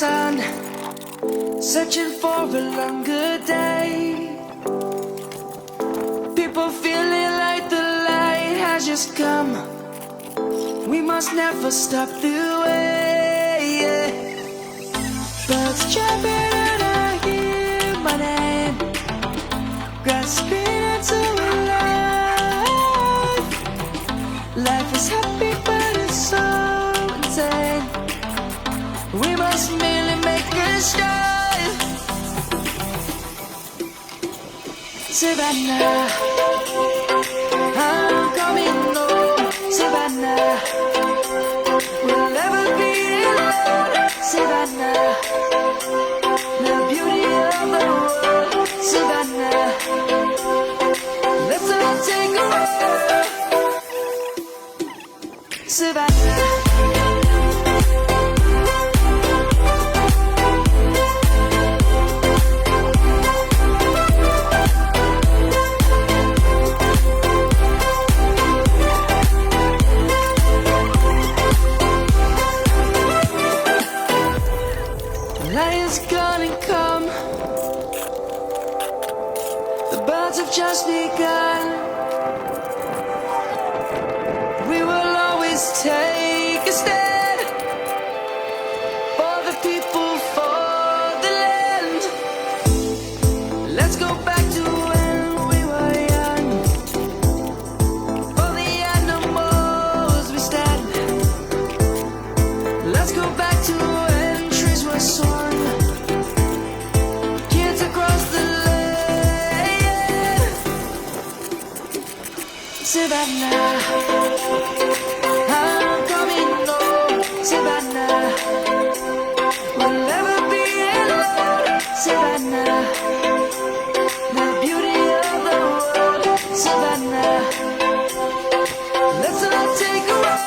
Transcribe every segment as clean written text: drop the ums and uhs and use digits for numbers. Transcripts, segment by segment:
sun, searching for a longer day. People feeling like the light has just come. We must never stop the way. Birds chirping and I hear my name, grasping into life. Life is happy but it's so insane. We must merely make a start. Savannah, I'm coming home. Savannah, we'll never be alone. Savannah, the beauty of the world. Savannah, let's all take a walk. Savannah. Lion's gonna come. The birds have just begun. We will always take a stand for the people, for the land. Let's go back to when we were young. For the animals we stand. Let's go back to when trees were soaring. Savannah, I'm coming home. Savannah, we'll never be alone. Savannah, the beauty of the world. Savannah, let's all take a walk.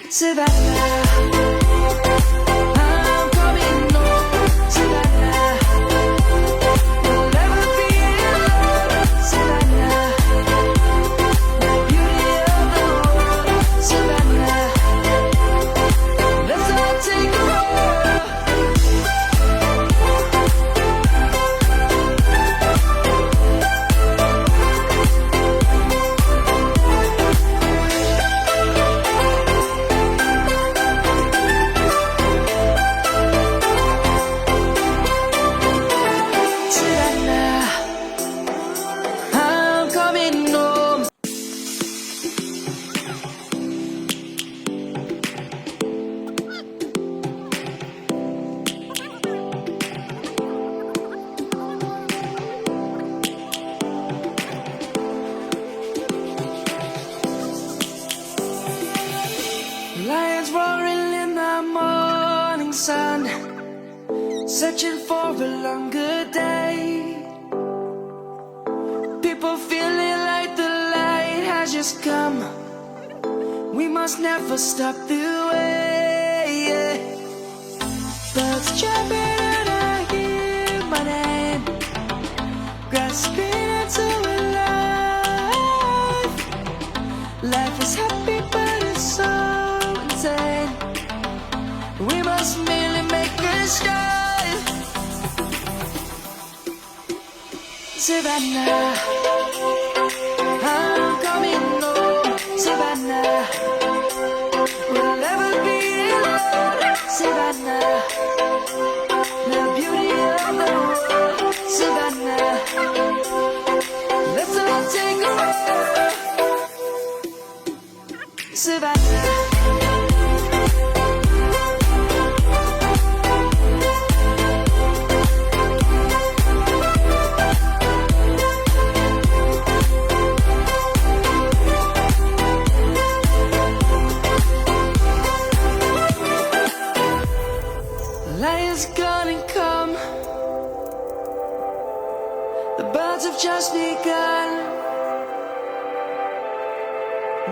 Savannah, I'm coming home. Savannah, we'll never be alone. Savannah, the beauty of the world. Savannah, let's all take a walk. Savannah, I'm coming home. Lions roaring in the morning sun, searching for a longer day. People feeling like the light has just come. We must never stop the way. Birds chirping and I hear my name, grasping into life. Life is happy but it's so insane. We must merely make a start. Savannah, I'm coming home. Savannah, we'll never be alone. Savannah, the beauty of the world. Savannah, let's all take a walk. Savannah. Lion's gonna come. The birds have just begun.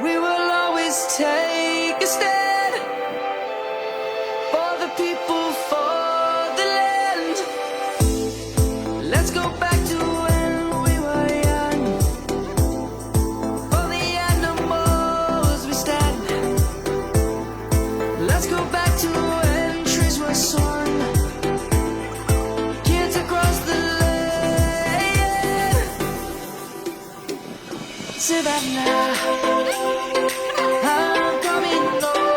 We will always take a stand for the people, for the land. Let's go back to when we were young. For the animals we stand. Let's go back to Savannah.